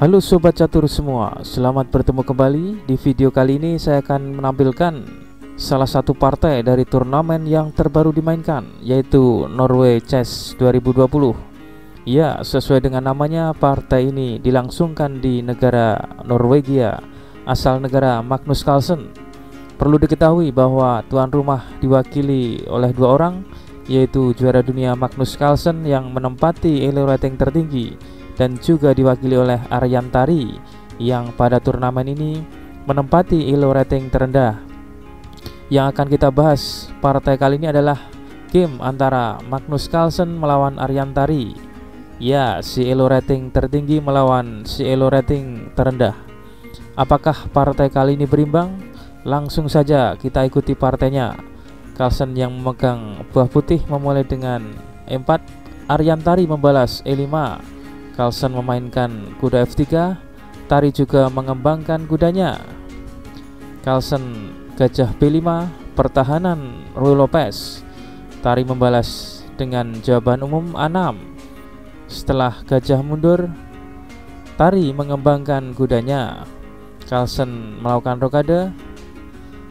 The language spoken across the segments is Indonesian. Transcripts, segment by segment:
Halo Sobat Catur semua, selamat bertemu kembali. Di video kali ini saya akan menampilkan salah satu partai dari turnamen yang terbaru dimainkan, yaitu Norway Chess 2020. Ya, sesuai dengan namanya, partai ini dilangsungkan di negara Norwegia, asal negara Magnus Carlsen. Perlu diketahui bahwa tuan rumah diwakili oleh dua orang, yaitu juara dunia Magnus Carlsen yang menempati elo rating tertinggi, dan juga diwakili oleh Aryantari yang pada turnamen ini menempati elo rating terendah. Yang akan kita bahas partai kali ini adalah game antara Magnus Carlsen melawan Aryantari. Ya, si elo rating tertinggi melawan si elo rating terendah. Apakah partai kali ini berimbang? Langsung saja kita ikuti partainya. Carlsen yang memegang buah putih memulai dengan E4, Aryantari membalas E5. Carlsen memainkan kuda F3, Tari juga mengembangkan kudanya. Carlsen gajah B5, pertahanan Ruy Lopez. Tari membalas dengan jawaban umum A6. Setelah gajah mundur, Tari mengembangkan kudanya. Carlsen melakukan rokade.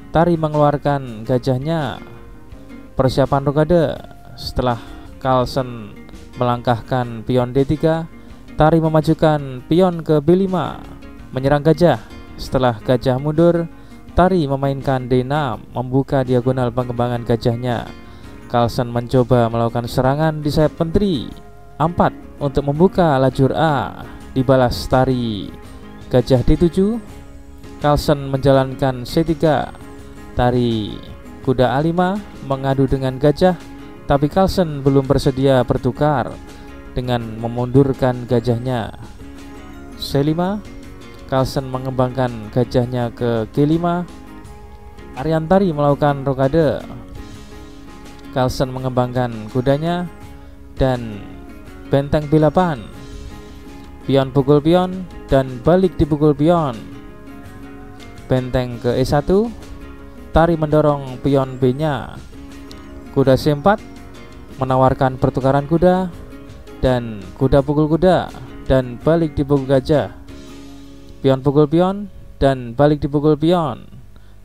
Tari mengeluarkan gajahnya. Persiapan rokade. Setelah Carlsen melangkahkan pion D3, Tari memajukan pion ke B5, menyerang gajah. Setelah gajah mundur, Tari memainkan D6, membuka diagonal pengembangan gajahnya. Carlsen mencoba melakukan serangan di sayap menteri A4 untuk membuka lajur A. Dibalas Tari gajah D7. Carlsen menjalankan C3. Tari kuda A5 mengadu dengan gajah, tapi Carlsen belum bersedia bertukar dengan memundurkan gajahnya. C5, Carlsen mengembangkan gajahnya ke G5. Aryantari melakukan rokade. Carlsen mengembangkan kudanya dan benteng B8. Pion pukul pion dan balik dipukul pion. Benteng ke E1. Tari mendorong pion B-nya. Kuda C4 menawarkan pertukaran kuda, dan kuda pukul kuda dan balik dipukul gajah. Pion pukul pion dan balik dipukul pion,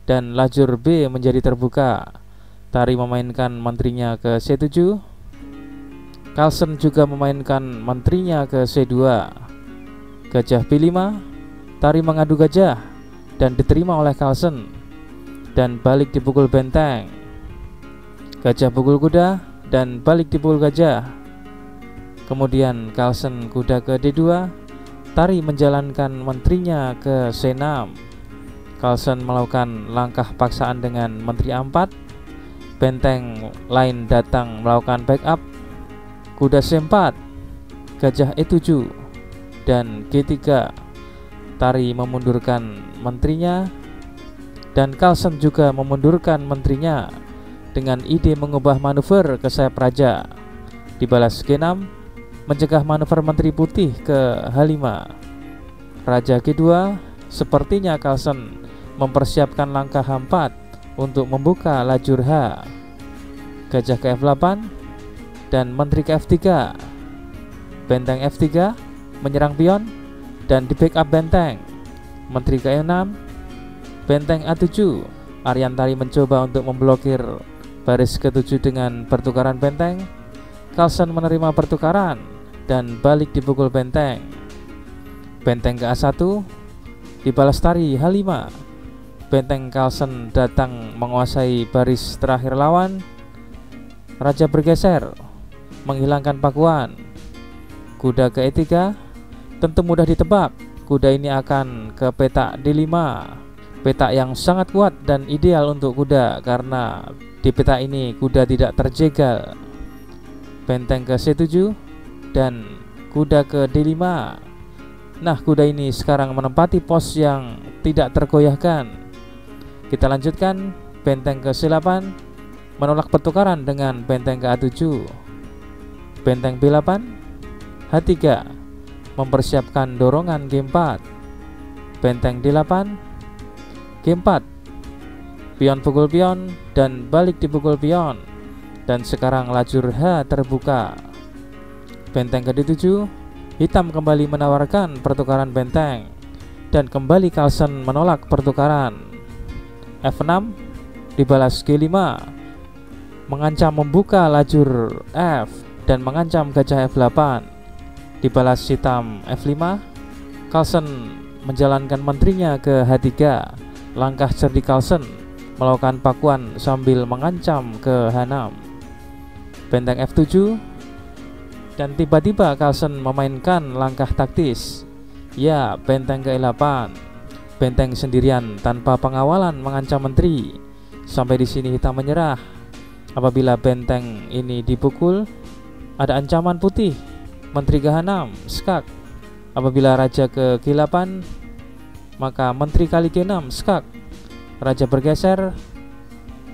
dan lajur B menjadi terbuka. Tari memainkan menterinya ke C7. Carlsen juga memainkan menterinya ke C2. Gajah B5. Tari mengadu gajah dan diterima oleh Carlsen, dan balik dipukul benteng. Gajah pukul kuda dan balik dipukul gajah. Kemudian Carlsen kuda ke D2. Tari menjalankan menterinya ke C6. Carlsen melakukan langkah paksaan dengan menteri A4. Benteng lain datang melakukan backup. Kuda C4, gajah E7 dan G3. Tari memundurkan menterinya, dan Carlsen juga memundurkan menterinya dengan ide mengubah manuver ke sayap raja. Dibalas G6, mencegah manuver menteri putih ke H5. Raja G2. Sepertinya Carlsen mempersiapkan langkah H4 untuk membuka lajur H. Gajah ke F8 dan menteri ke F3. Benteng F3 menyerang pion dan di backup benteng. Menteri ke E6, benteng A7. Aryantari mencoba untuk memblokir baris ke-7 dengan pertukaran benteng. Carlsen menerima pertukaran dan balik dipukul benteng. Benteng ke A1, dibalas Tari H5. Benteng Carlsen datang menguasai baris terakhir lawan. Raja bergeser, menghilangkan pakuan. Kuda ke E3, tentu mudah ditebak. Kuda ini akan ke petak D5, petak yang sangat kuat dan ideal untuk kuda, karena di petak ini kuda tidak terjegal. Benteng ke C7 dan kuda ke D5. Nah, kuda ini sekarang menempati pos yang tidak tergoyahkan. Kita lanjutkan. Benteng ke C8 menolak pertukaran dengan benteng ke A7. Benteng B8, H3 mempersiapkan dorongan G4. Benteng D8, G4, pion pukul pion dan balik dipukul pion, dan sekarang lajur H terbuka. Benteng ke D7, Hitam kembali menawarkan pertukaran benteng, dan kembali Carlsen menolak pertukaran. F6 dibalas G5, mengancam membuka lajur F dan mengancam gajah F8. Dibalas hitam F5, Carlsen menjalankan menterinya ke H3. Langkah cerdik Carlsen melakukan pakuan sambil mengancam ke H6. Benteng F7, dan tiba-tiba Carlsen memainkan langkah taktis. Ya, benteng ke E8. Benteng sendirian tanpa pengawalan mengancam menteri. Sampai di sini hitam menyerah. Apabila benteng ini dipukul, ada ancaman putih. Menteri ke H6, skak. Apabila raja ke G8, maka menteri kali G6, skak. Raja bergeser,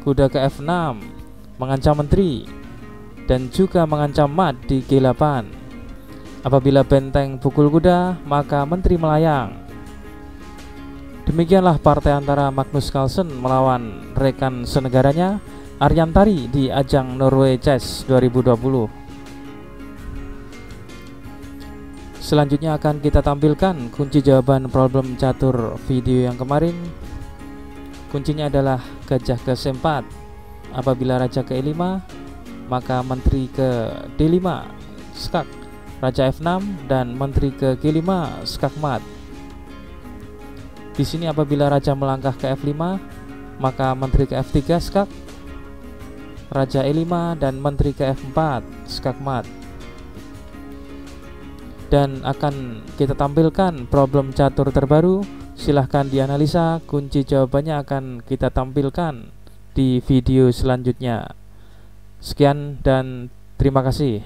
kuda ke F6, mengancam menteri, dan juga mengancam mat di G8. Apabila benteng pukul kuda, maka menteri melayang. Demikianlah partai antara Magnus Carlsen melawan rekan senegaranya Aryan Tari di ajang Norway Chess 2020. Selanjutnya akan kita tampilkan kunci jawaban problem catur video yang kemarin. Kuncinya adalah gajah ke C4. Apabila raja ke E5, maka menteri ke D5, skak. Raja F6 dan menteri ke G5, skak mat. Di sini apabila raja melangkah ke F5, maka menteri ke F3, skak. Raja E5 dan menteri ke F4, skak mat. Dan akan kita tampilkan problem catur terbaru. Silahkan dianalisa, kunci jawabannya akan kita tampilkan di video selanjutnya. Sekian dan terima kasih.